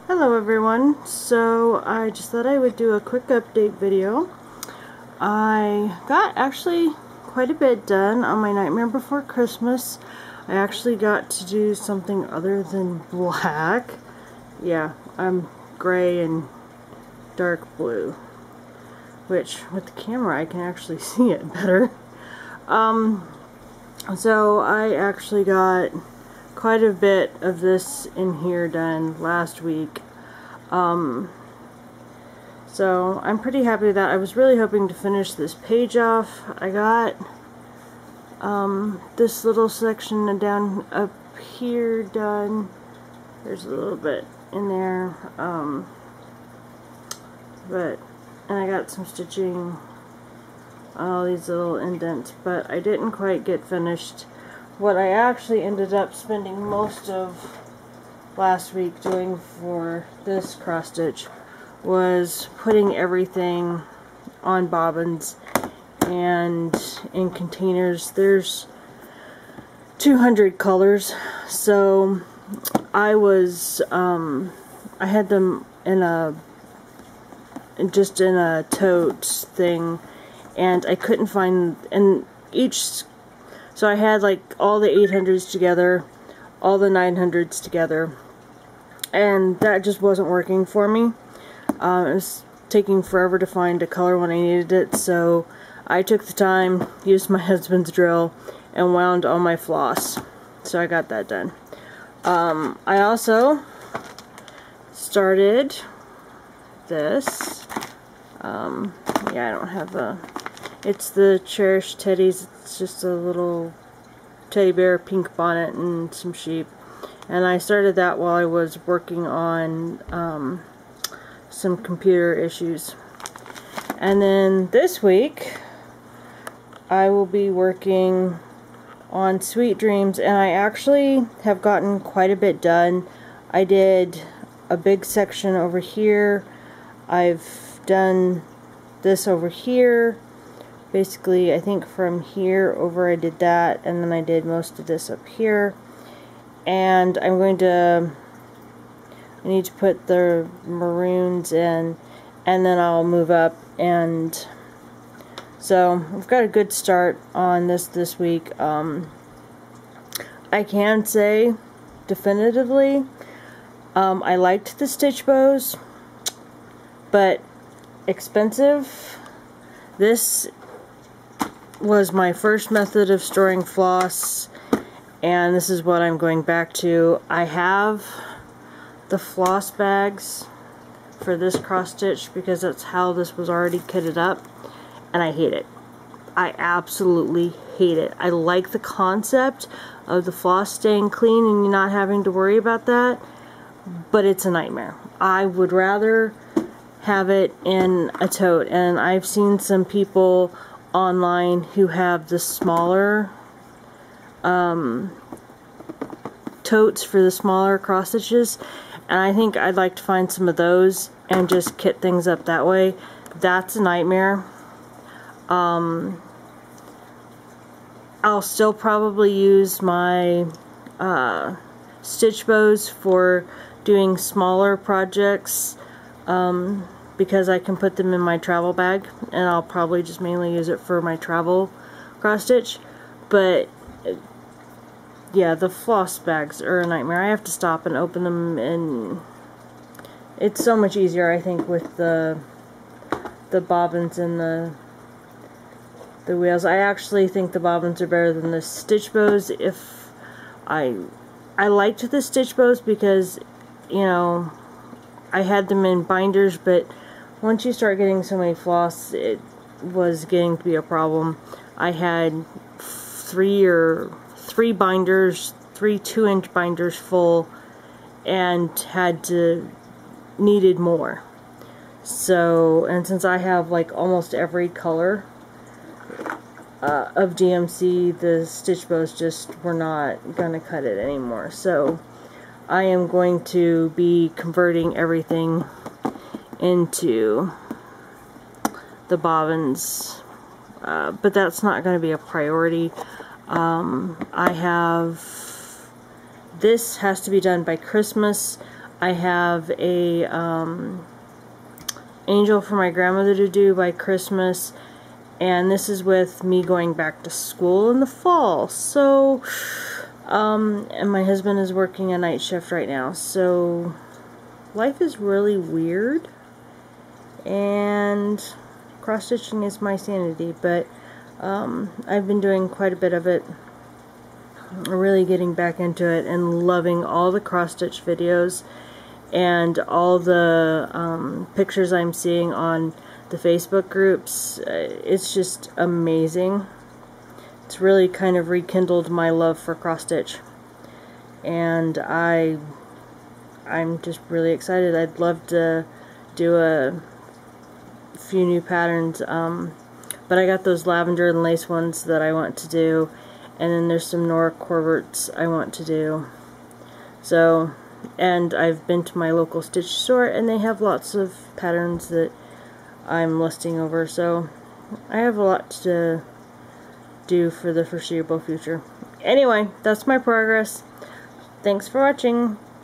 Hello everyone, so I just thought I would do a quick update video. I got actually quite a bit done on my Nightmare Before Christmas. I actually got to do something other than black. Yeah, I'm gray and dark blue, which with the camera I can actually see it better. So I actually got quite a bit of this in here done last week. So I'm pretty happy with that. I was really hoping to finish this page off. I got this little section down up here done. There's a little bit in there, and I got some stitching on all these little indents, but I didn't quite get finished. What I actually ended up spending most of last week doing for this cross stitch was putting everything on bobbins and in containers. There's 200 colors, so I had them in a tote thing, and I couldn't find so I had like all the 800s together, all the 900s together, and that just wasn't working for me. It was taking forever to find a color when I needed it, so I took the time, used my husband's drill, and wound all my floss. So I got that done. I also started this. Yeah, I don't have it's the Cherished Teddies. It's just a little teddy bear, pink bonnet, and some sheep. And I started that while I was working on some computer issues. And then this week I will be working on Sweet Dreams, and I actually have gotten quite a bit done. I did a big section over here. I've done this over here. Basically, I think from here over I did that, and then I did most of this up here. And I need to put the maroons in, and then I'll move up. And so I've got a good start on this week. I can say definitively I liked the stitch bows, but expensive. This was my first method of storing floss, and this is what I'm going back to. I have the floss bags for this cross stitch because that's how this was already kitted up, and I hate it. I absolutely hate it. I like the concept of the floss staying clean and you not having to worry about that, but it's a nightmare. I would rather have it in a tote, and I've seen some people online who have the smaller totes for the smaller cross stitches, and I think I'd like to find some of those and just kit things up that way. That's a nightmare. I'll still probably use my stitch bows for doing smaller projects, because I can put them in my travel bag, and I'll probably just mainly use it for my travel cross stitch. But yeah, the floss bags are a nightmare. I have to stop and open them, and it's so much easier, I think, with the bobbins and the wheels. I actually think the bobbins are better than the stitch bows. If I liked the stitch bows because, you know, I had them in binders, but once you start getting so many floss, it was getting to be a problem. I had three binders, 3 2-inch binders full, and needed more. So, and since I have like almost every color of DMC, the stitch bows just were not gonna cut it anymore. So I am going to be converting everything into the bobbins, but that's not going to be a priority. This has to be done by Christmas. I have a angel for my grandmother to do by Christmas, and this is with me going back to school in the fall. So, and my husband is working a night shift right now, so life is really weird, and cross-stitching is my sanity, but I've been doing quite a bit of it, really getting back into it and loving all the cross-stitch videos and all the pictures I'm seeing on the Facebook groups. It's just amazing. It's really kind of rekindled my love for cross-stitch, and I'm just really excited. I'd love to do a few new patterns, but I got those lavender and lace ones that I want to do, and then there's some Nora Corberts I want to do. So, and I've been to my local stitch store, and they have lots of patterns that I'm listing over, so I have a lot to do for the foreseeable future. Anyway, that's my progress. Thanks for watching.